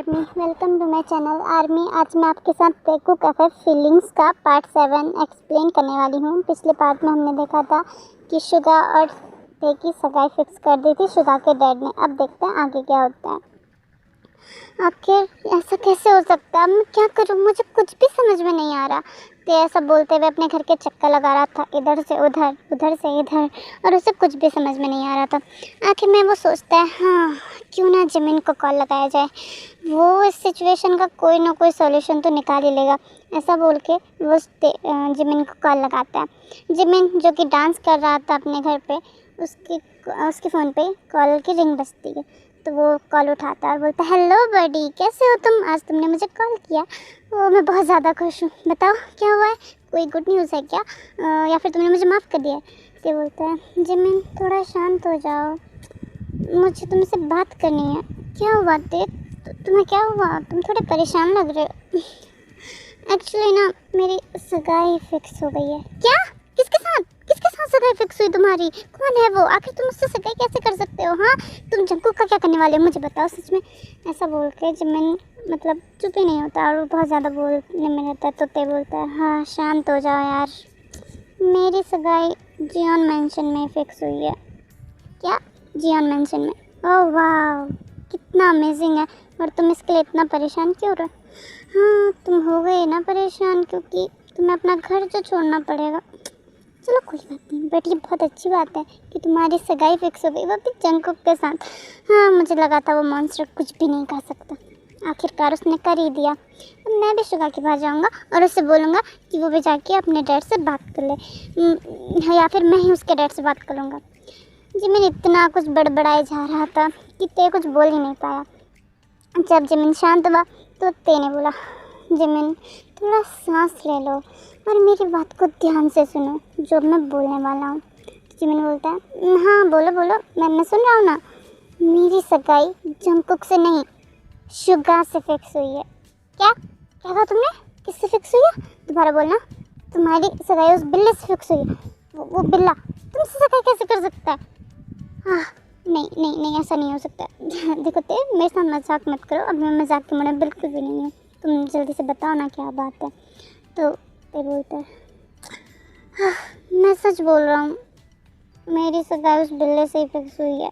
Army, welcome to my channel army. आज मैं आपके साथ टेकुक एफएफ फीलिंग्स का पार्ट 7 एक्सप्लेन करने वाली हूँ। पिछले पार्ट में हमने देखा था कि शुगा और टे की सगाई फिक्स कर दी थी शुगा के डैड ने। अब देखते हैं आगे क्या होता है। आखिर ऐसा कैसे हो सकता है? अब मैं क्या करूँ, मुझे कुछ भी समझ में नहीं आ रहा। ते ऐसा बोलते हुए अपने घर के चक्कर लगा रहा था, इधर से उधर उधर से इधर, और उसे कुछ भी समझ में नहीं आ रहा था। आखिर में वो सोचता है, हाँ क्यों ना जिमिन को कॉल लगाया जाए, वो इस सिचुएशन का कोई ना कोई सॉल्यूशन तो निकाल ही लेगा। ऐसा बोल के वो जिमिन को कॉल लगाता है। जिमिन जो कि डांस कर रहा था अपने घर पे, उसके फ़ोन पे कॉल की रिंग बजती है। तो वो कॉल उठाता है और बोलता है, हेलो बडी, कैसे हो तुम? आज तुमने मुझे कॉल किया। वो मैं बहुत ज़्यादा खुश हूँ, बताओ क्या हुआ है? कोई गुड न्यूज़ है क्या? या फिर तुमने मुझे माफ़ कर दिया है? तो बोलता है, जिमिन थोड़ा शांत हो जाओ, मुझे तुमसे बात करनी है। क्या हुआ ते? तुम्हें क्या हुआ? तुम थोड़े परेशान लग रहे हो। एक्चुअली ना मेरी सगाई फिक्स हो गई है। क्या? किसके साथ? किसके साथ सगाई फिक्स हुई तुम्हारी? कौन है वो? आखिर तुम उससे सगाई कैसे कर सकते हो? हाँ, तुम जंकुक का क्या करने वाले हो, मुझे बताओ सच में। ऐसा बोल के जिमिन मतलब चुप ही नहीं होता और बहुत ज़्यादा बोलने में रहता है। तो ते बोलता है, हाँ शांत हो जाओ यार, मेरी सगाई जियोन मेंशन में फिक्स हुई है। क्या? जियोन मेंशन में? ओह वाह, कितना अमेजिंग है। और तुम इसके लिए इतना परेशान क्यों रहे? हाँ तुम हो गए ना परेशान, क्योंकि तुम्हें अपना घर जो छोड़ना पड़ेगा। चलो कोई बात नहीं बेटी, बहुत अच्छी बात है कि तुम्हारी सगाई फिक्स हो गई, वो भी जंकुक के साथ। हाँ मुझे लगा था वो मॉन्स्टर कुछ भी नहीं कर सकता, आखिरकार उसने कर ही दिया। अब मैं भी शुगा के पास जाऊँगा और उससे बोलूँगा कि वो भी जाके अपने डैड से बात कर ले, या फिर मैं ही उसके डैड से बात कर लूँगा। जिमिन इतना कुछ बड़बड़ाए जा रहा था कि ते कुछ बोल ही नहीं पाया। जब जिमिन शांत हुआ तो ते ने बोला, जिमिन थोड़ा सांस ले लो और मेरी बात को ध्यान से सुनो जो मैं बोलने वाला हूँ। जिमिन बोलता है, हाँ बोलो बोलो, मैं सुन रहा हूँ ना। मेरी सगाई जंकुक से नहीं, शुगा से फिक्स हुई है। क्या कहा तुमने? किससे फिक्स हुई है? दोबारा बोलना। तुम्हारी सगाई उस बिल्ले से फिक्स हुई है। वो बिल्ला तुमसे सगाई कैसे कर सकता है? हाँ नहीं नहीं नहीं, ऐसा नहीं हो सकता। देखो ते, मेरे साथ मजाक मत करो, अब मैं मजाक के मूड में बिल्कुल भी नहीं हूँ। तुम जल्दी से बताओ ना क्या बात है। तो ते बोलता है, हाँ मैं सच बोल रहा हूँ, मेरी सगाई उस बिल्ले से ही फिक्स हुई है।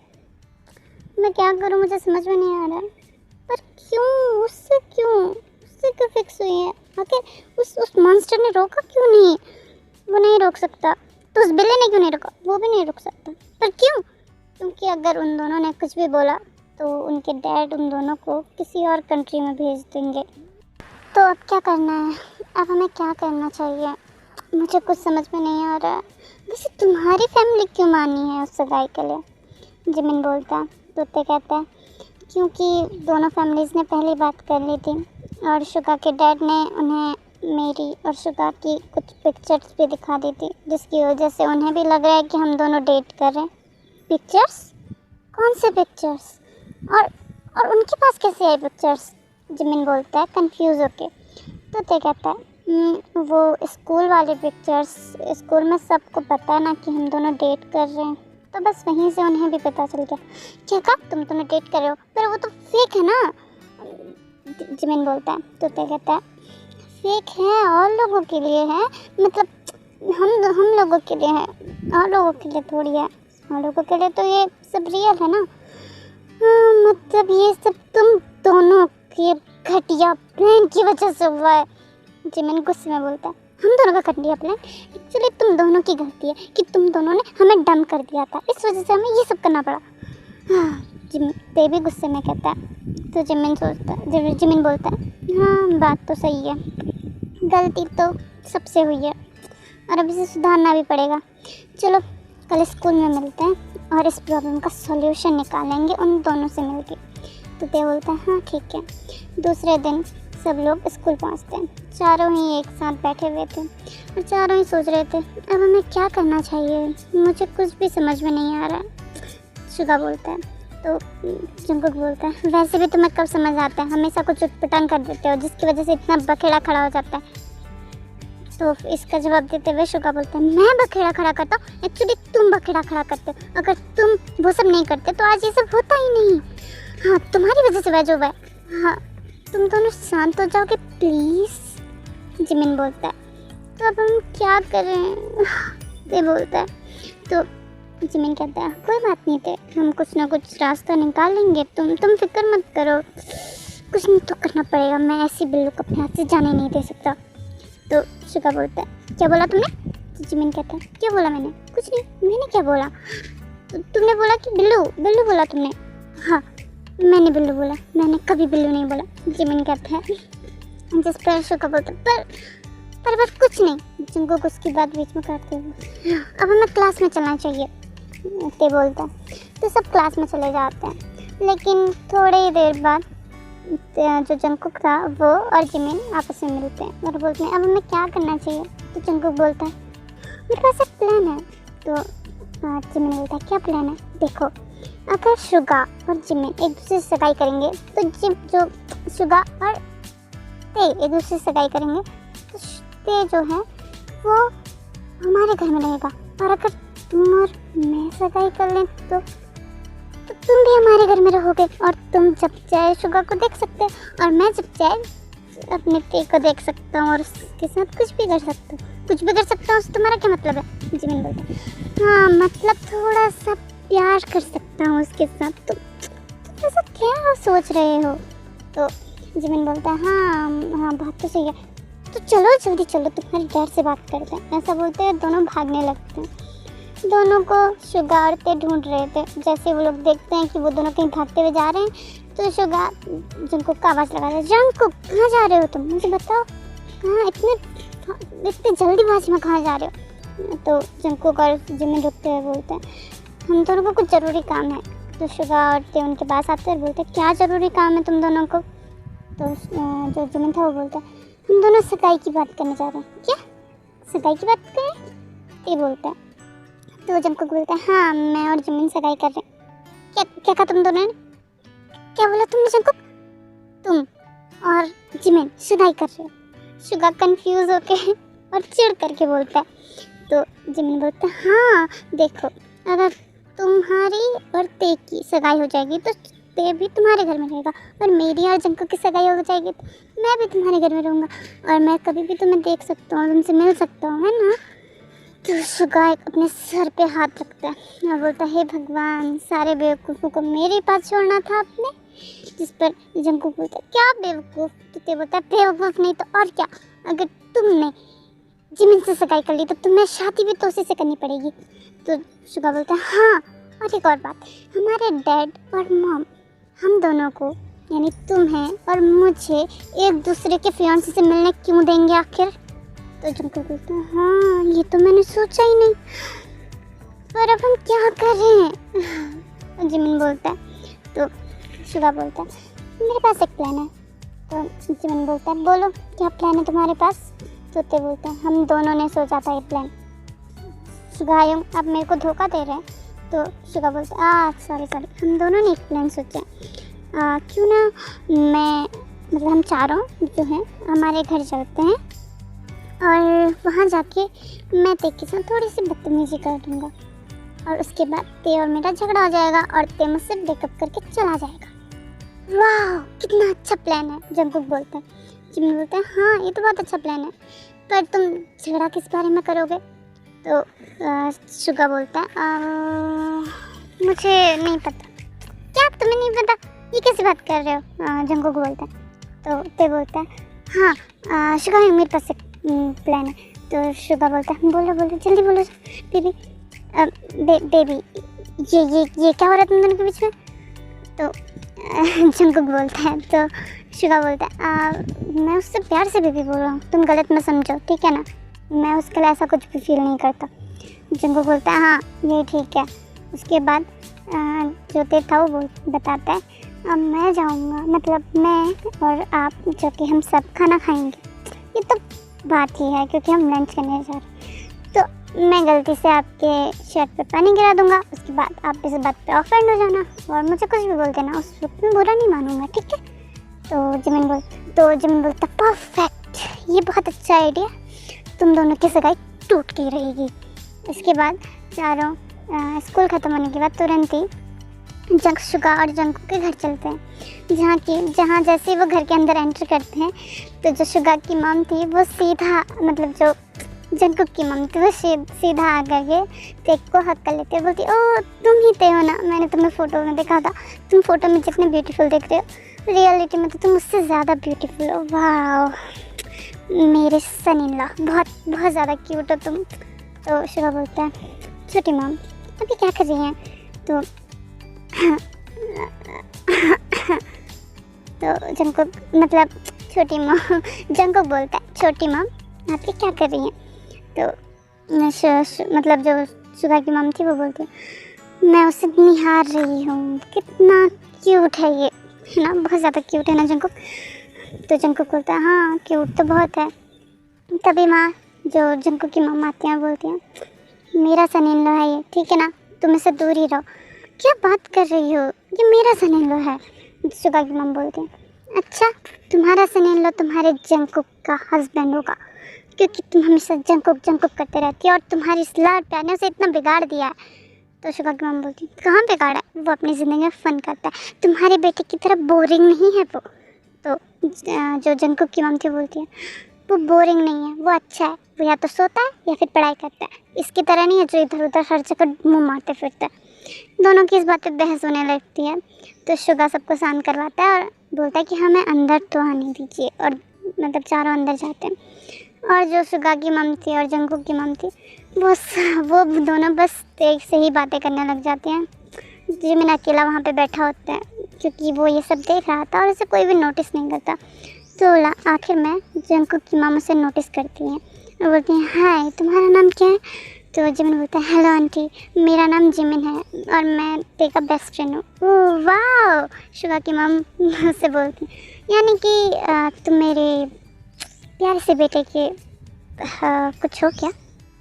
मैं क्या करूँ, मुझे समझ में नहीं आ रहा है। पर क्यों? उससे क्यों फिक्स हुई है? आखिर उस मॉन्स्टर ने रोका क्यों नहीं? वो नहीं रोक सकता तो उस बिल्ले ने क्यों नहीं रोका? वो भी नहीं रोक सकता। पर क्यों? क्योंकि अगर उन दोनों ने कुछ भी बोला तो उनके डैड उन दोनों को किसी और कंट्री में भेज देंगे। तो अब क्या करना है? अब हमें क्या करना चाहिए? मुझे कुछ समझ में नहीं आ रहा है। वैसे तुम्हारी फैमिली क्यों मानी है उस सगाई के लिए? जिमिन बोलता है। तो ते कहता है, क्योंकि दोनों फैमिलीज़ ने पहले बात कर ली थी और शुगा के डैड ने उन्हें मेरी और शुगा की कुछ पिक्चर्स भी दिखा दी थी, जिसकी वजह से उन्हें भी लग रहा है कि हम दोनों डेट कर रहे हैं। पिक्चर्स? कौन से पिक्चर्स? और उनके पास कैसे आई पिक्चर्स? जिमिन बोलता है कंफ्यूज होके। तो ते कहता है, वो स्कूल वाले पिक्चर्स, स्कूल में सबको पता है ना कि हम दोनों डेट कर रहे हैं, तो बस वहीं से उन्हें भी पता चल गया। क्या कहा? तुम दोनों डेट कर रहे हो? पर वो तो फेक है ना, जिमिन बोलता है। तो ते कहता है, फेक है और लोगों के लिए है, मतलब हम लोगों के लिए है, और लोगों के लिए थोड़ी है। और लोगों के लिए तो ये सब रियल है ना। हाँ, मतलब ये सब तुम दोनों के घटिया प्लान की वजह से हुआ है। जिमिन गुस्से में बोलता है, हम दोनों का घटिया प्लान? एक्चुअली तुम दोनों की गलती है कि तुम दोनों ने हमें डंप कर दिया था, इस वजह से हमें ये सब करना पड़ा। हाँ, ते भी गुस्से में कहता है। तो जिमिन बोलता है, हाँ बात तो सही है, गलती तो सबसे हुई है और अब इसे सुधारना भी पड़ेगा। चलो कल स्कूल में मिलते हैं और इस प्रॉब्लम का सॉल्यूशन निकालेंगे उन दोनों से मिलके। तो ते बोलता है, हाँ ठीक है। दूसरे दिन सब लोग स्कूल पहुंचते हैं। चारों ही एक साथ बैठे हुए थे और चारों ही सोच रहे थे, अब हमें क्या करना चाहिए, मुझे कुछ भी समझ में नहीं आ रहा है। शुगा बोलता है। तो जंकुक बोलता है, वैसे भी तुम्हें कब समझ आता है, हमेशा कुछ उटपटांग कर देते हो जिसकी वजह से इतना बखेड़ा खड़ा हो जाता है। तो इसका जवाब देते हुए शुगा बोलता है, मैं बखेड़ा खड़ा करता हूँ? एक्चुअली तुम बखेड़ा खड़ा करते हो, अगर तुम वो सब नहीं करते तो आज ये सब होता ही नहीं। हाँ तुम्हारी वजह से वह जो है। हाँ तुम दोनों शांत हो जाओगे प्लीज़? जिमिन बोलता है तो अब हम क्या करें? ते बोलता है तो जिमिन कहता है कोई बात नहीं थे, हम कुछ ना कुछ रास्ता निकाल लेंगे, तुम फिक्र मत करो, कुछ नहीं तो करना पड़ेगा, मैं ऐसी बिल्लू को अपने हाथ से जाने नहीं दे सकता। तो शुगा बोलता है क्या बोला तुमने? तो जिमिन कहता है क्या बोला मैंने? कुछ नहीं, मैंने क्या बोला? तो तुमने बोला कि बिल्लू बिल्लू बोला तुमने। हाँ मैंने बिल्लू बोला, मैंने कभी बिल्लू नहीं बोला, जिमिन कहता है। जिस पर शुगा बोलता है पर बस कुछ नहीं। जंगकुक उसकी बात बीच में काटते हुए अब हमें क्लास में चलना चाहिए, ते बोलता है। तो सब क्लास में चले जाते हैं, लेकिन थोड़ी ही देर बाद जो जंगकुक था वो और जिमिन आपस में मिलते हैं और बोलते हैं अब हमें क्या करना चाहिए। तो जंगकुक बोलता है मेरे पास एक प्लान है। तो जिमिन बोलता है क्या प्लान है? देखो अगर शुगा और जिमिन एक दूसरे से सगाई करेंगे तो जो शुगा और ते एक दूसरे से सगाई करेंगे तो ते जो है वो हमारे घर में रहेगा, और अगर तुम और मैं सगाई कर लें तो तुम भी हमारे घर में रहोगे, और तुम जब चाहे शुगा को देख सकते हो और मैं जब चाहे अपने ते को देख सकता हूँ और उसके साथ कुछ भी कर सकता हूँ। कुछ भी कर सकता हूँ तुम्हारा क्या मतलब है? जिमिन बोलता है हाँ मतलब थोड़ा सा प्यार कर सकता हूँ उसके साथ। तो ऐसा क्या सोच रहे हो? तो जिमिन बोलता है हाँ बात तो सही है, तो चलो जल्दी चलो तुम्हारे डैड से बात करते हैं। ऐसा बोलते हैं दोनों भागने लगते हैं। दोनों को शुगा और ते ढूंढ रहे थे। जैसे वो लोग देखते हैं कि वो दोनों कहीं भागते हुए जा रहे हैं तो शुगा जंगकुक का आवाज़ लगाता है जंगकुक कहाँ जा रहे हो तुम, मुझे बताओ कहाँ इतने जल्दीबाजी में कहाँ जा रहे हो? तो जंगकुक और जिमिन रुकते हुए बोलते हैं हम दोनों को कुछ ज़रूरी काम है। तो शुगा और ते उनके पास आते हैं और बोलते हैं क्या ज़रूरी काम है तुम दोनों को? तो जो जिमिन था वो बोलता है हम दोनों सगाई की बात करने जा रहे हैं। क्या सगाई की बात करें? ते बोलता है। तो जंगकुक बोलता है हाँ मैं और जिमिन सगाई कर रहे हैं। क्या कहा तुम दोनों ने? क्या बोला तुमने जंगकुक? तुम और जिमिन सगाई कर रहे हो? शुगा कंफ्यूज होके और चिढ़ करके बोलता है। तो जिमिन बोलता है हाँ देखो अगर तुम्हारी और ते की सगाई हो जाएगी तो ते भी तुम्हारे घर में रहेगा, और मेरी और जंगकुक की सगाई हो जाएगी तो मैं भी तुम्हारे घर में रहूँगा, और मैं कभी भी तुम्हें देख सकता हूँ, तुमसे मिल सकता हूँ, है ना? तो शुगा अपने सर पे हाथ रखता है और बोलता है हे भगवान सारे बेवकूफ़ों को मेरे पास छोड़ना था आपने। जिस पर जंगकुक बोलता है क्या बेवकूफ़? तो ते बोलता है बेवकूफ़ नहीं तो और क्या, अगर तुमने जिमिन से सगाई कर ली तो तुम्हें शादी भी तो उसी से करनी पड़ेगी। तो शुगा बोलता है हाँ और एक और बात, हमारे डैड और मॉम हम दोनों को यानी तुम्हें और मुझे एक दूसरे के फियांसे से मिलने क्यों देंगे आखिर? तो जंगकुक बोलता है हाँ ये तो मैंने सोचा ही नहीं, पर अब हम क्या करें? जिमिन बोलता है। तो शुगा बोलता है मेरे पास एक प्लान है। तो जिमिन बोलता है बोलो क्या प्लान है तुम्हारे पास? तो ते बोलता है हम दोनों ने सोचा था ये प्लान। शुगा आप मेरे को धोखा दे रहे हैं। तो शुगा बोलता है सॉरी हम दोनों ने एक प्लान सोचा, क्यों ना मैं मतलब हम चारों जो हैं हमारे घर चलते हैं और वहाँ जाके मैं ते के साथ थोड़ी सी बदतमीजी कर दूँगा, और उसके बाद ते और मेरा झगड़ा हो जाएगा और ते मुझसे ब्रेकअप करके चला जाएगा। वाह कितना अच्छा प्लान है, जंगकुक बोलता है। जिमिन बोलता है हाँ ये तो बहुत अच्छा प्लान है, पर तुम झगड़ा किस बारे में करोगे? तो शुगा बोलता है मुझे नहीं पता। क्या तुम्हें नहीं पता? ये कैसी बात कर रहे हो? जंगकुक बोलता है। तो ते बोलता है हाँ शुगा मेरे पास एक प्लान है। तो शुगा बोलता है बोलो जल्दी बोलो बेबी। बेबी ये क्या हो रहा है तुम दोनों के बीच में? तो जंगकुक बोलता है। तो शुगा बोलता है मैं उससे प्यार से बेबी बोल रहा हूँ, तुम गलत मत समझो ठीक है ना, मैं उसके लिए ऐसा कुछ भी फील नहीं करता। जंगकुक बोलता है हाँ ये ठीक है। उसके बाद जो ते था वो बताता है अब मैं जाऊँगा, मतलब मैं और आप जो कि हम सब खाना खाएंगे, ये तो बात ही है क्योंकि हम लंच करने जा रहे हैं, तो मैं गलती से आपके शर्ट पे पानी गिरा दूंगा, उसके बाद आप इस बात पे ऑफेंड हो जाना और मुझे कुछ भी बोल देना, उस वक्त मैं बुरा नहीं मानूंगा ठीक है? तो जिमिन बोलता परफेक्ट, ये बहुत अच्छा आइडिया, तुम दोनों की सगाई टूट के रहेगी। इसके बाद चारों स्कूल ख़त्म होने के बाद तुरंत ही शुगा और जंकुक के घर चलते हैं, जहाँ जैसे वो घर के अंदर एंटर करते हैं तो जो शुगा की मम थी वो सीधा, मतलब जो जंकुक की मम थी वो सीधा आ गए तेक को हक कर लेते, बोलती ओ तुम ही ते हो ना, मैंने तुम्हें फ़ोटो में देखा था, तुम फोटो में जितने ब्यूटीफुल दिख रहे हो रियलिटी में तो तुम उससे ज़्यादा ब्यूटीफुल हो, वाह मेरे सन इन लॉ, बहुत बहुत ज़्यादा क्यूट हो तुम। तो शुगा बोलता है छोटी मम अभी क्या कर रही हैं, तो तो जंकुक मतलब छोटी माँ जंकुक बोलता है छोटी माँ आप ये क्या कर रही हैं, तो मतलब जो शुगा की मम थी वो बोलती है मैं उसे निहार रही हूँ, कितना क्यूट है ये, है ना, बहुत ज़्यादा क्यूट है ना जंकुक। तो जंकुक बोलता है हाँ क्यूट तो बहुत है। तभी माँ जो जंकुक की मम आती हैं बोलती हैं मेरा सन इन लॉ है ये, ठीक है ना, तुम इससे दूर ही रहो। क्या बात कर रही हो, ये मेरा सन इन लॉ है, शुगा की मम बोलती हैं अच्छा तुम्हारा सन इन लॉ तुम्हारे जंकुक का हस्बैंड होगा, क्योंकि तुम हमेशा जंकुक जंकुक करते रहती हो और तुम्हारी इस लाड प्यार ने उसे इतना बिगाड़ दिया है। तो शुगा की मम बोलती है कहाँ बिगाड़ा है, वो अपनी ज़िंदगी में फ़न करता है, तुम्हारे बेटे की तरह बोरिंग नहीं है वो। तो जो जंकुक की मम थी बोलती है वो बोरिंग नहीं है, वो अच्छा है, वो या तो सोता है या फिर पढ़ाई करता है, इसकी तरह नहीं है जो इधर उधर हर जगह मुँह मारते फिरता है। दोनों की इस बात पे बहस होने लगती है। तो शुगा सबको शांत करवाता है और बोलता है कि हमें अंदर तो आने दीजिए, और मतलब चारों अंदर जाते हैं। और जो शुगा की मम थी और जंकुक की मम थी वो दोनों बस तेज से ही बातें करने लग जाते हैं। जिमिन अकेला वहाँ पे बैठा होता है क्योंकि वो ये सब देख रहा था और उसे कोई भी नोटिस नहीं करता। तो आखिर में जंकुक की मम उसे नोटिस करती हैं और बोलती हैं हाय तुम्हारा नाम क्या है। तो जिमिन बोलता है हेलो आंटी मेरा नाम जिमिन है और मैं तेरा बेस्ट फ्रेंड हूँ। ओह वाह, शुगा की मम उससे बोलती हैं यानी कि तुम मेरे प्यारे से बेटे के कुछ हो क्या,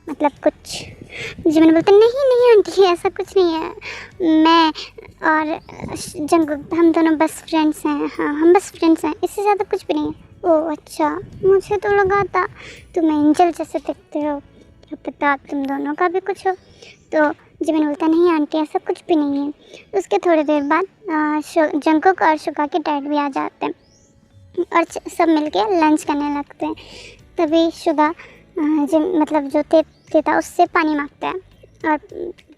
मतलब कुछ। जिमिन बोलते नहीं नहीं आंटी ऐसा कुछ नहीं है, मैं और जंकुक हम दोनों बेस्ट फ्रेंड्स हैं, हाँ हम बेस्ट फ्रेंड्स हैं, इससे ज़्यादा कुछ भी नहीं है। ओह अच्छा, मुझे तो लगा था तुम एंजल जैसे दिखते हो, क्या पता तुम दोनों का भी कुछ हो। तो जिमिन बोलता नहीं आंटी ऐसा कुछ भी नहीं है। उसके थोड़ी देर बाद जंकुक और शुगा के डैड भी आ जाते हैं और सब मिलके लंच करने लगते हैं। तभी शुगा मतलब जो तेता उससे पानी मांगता है और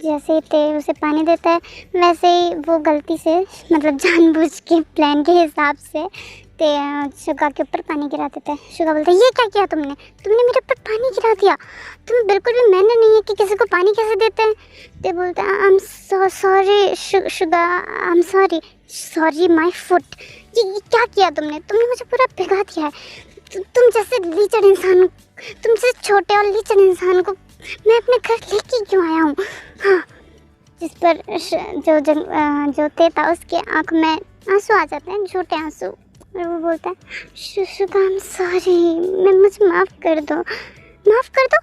जैसे ही ते उसे पानी देता है वैसे ही वो गलती से मतलब जानबूझ के प्लान के हिसाब से शुगा के ऊपर पानी गिरा देता है। शुगा बोलता है ये क्या किया तुमने मेरे ऊपर पानी गिरा दिया, तुम्हें बिल्कुल भी मैंने नहीं है कि किसी को पानी कैसे देते हैं। ते बोलता है I am so sorry Suga, I am sorry my foot, ये क्या किया तुमने मुझे पूरा भिगा दिया है। तुम जैसे लीचड़ इंसान, तुमसे छोटे और लीचड़ इंसान को मैं अपने घर लेके क्यों आया हूँ। हाँ, जिस पर जो तेता उसके आँख में आंसू आ जाते हैं, झूठे आंसू, और वो बोलता है शुगा आई एम सॉरी, मुझे माफ़ कर दो, माफ़ कर दो,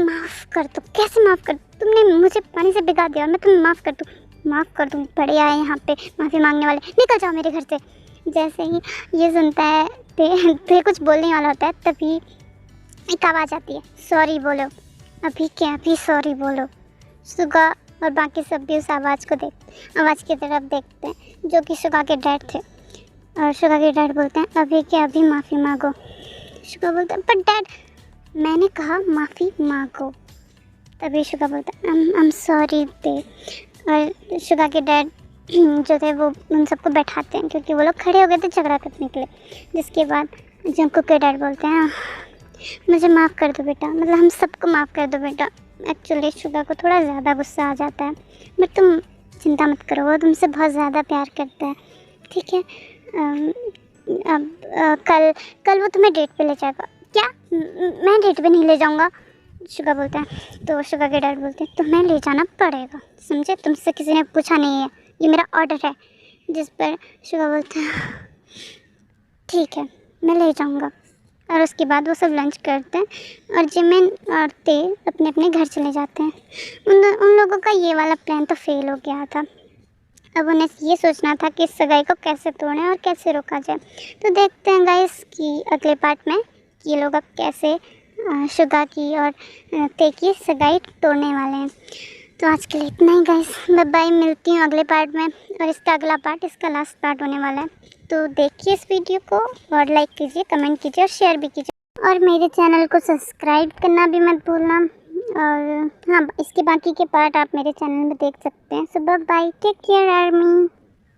माफ़ कर दो, कैसे माफ़ कर दो, तुमने मुझे पानी से भिगा दिया और मैं तुम्हें माफ़ कर दूँ, बड़े आए यहाँ पे माफ़ी मांगने वाले, निकल जाओ मेरे घर से। जैसे ही ये सुनता है ते कुछ बोलने वाला होता है तभी एक आवाज़ आती है सॉरी बोलो, अभी सॉरी बोलो। शुगा और बाकी सब भी उस आवाज़ की तरफ देखते हैं जो कि शुगा के डैड थे। और शुगा के डैड बोलते हैं अभी माफ़ी मांगो। शुगा बोलता है पर डैड मैंने कहा माफ़ी मांगो। तभी शुगा बोलता है आई एम सॉरी ते। और शुगा के डैड जो थे वो उन सबको बैठाते हैं क्योंकि वो लोग खड़े हो गए थे झगड़ा करने के लिए। जिसके बाद जंकुक के डैड बोलते हैं मुझे माफ़ कर दो बेटा, मतलब हम सबको माफ़ कर दो बेटा। एक्चुअली शुगा को थोड़ा ज़्यादा गुस्सा आ जाता है, बट तुम चिंता मत करो, वो तुमसे बहुत ज़्यादा प्यार करता है, ठीक है। अब कल वो तुम्हें डेट पे ले जाएगा। क्या मैं डेट पे नहीं ले जाऊँगा, शुगा बोलता है। तो शुगा के डैड बोलते हैं तुम्हें ले जाना पड़ेगा, समझे, तुमसे किसी ने पूछा नहीं है, ये मेरा ऑर्डर है। जिस पर शुगा बोलता है ठीक है मैं ले जाऊँगा। और उसके बाद वो सब लंच करते हैं और जिमिन और ते अपने अपने घर चले जाते हैं। उन लोगों का ये वाला प्लान तो फेल हो गया था। अब उन्हें ये सोचना था कि इस सगाई को कैसे तोड़ें और कैसे रोका जाए। तो देखते हैं गाइस कि अगले पार्ट में ये लोग अब कैसे शुगा की और ते की सगाई तोड़ने वाले हैं। तो आज के लिए इतना ही गाइस, बाय बाय, मिलती हूँ अगले पार्ट में। और इसका अगला पार्ट इसका लास्ट पार्ट होने वाला है। तो देखिए इस वीडियो को और लाइक कीजिए, कमेंट कीजिए और शेयर भी कीजिए, और मेरे चैनल को सब्सक्राइब करना भी मत भूलना। और हाँ, इसके बाकी के पार्ट आप मेरे चैनल में देख सकते हैं। So bye bye, take care army.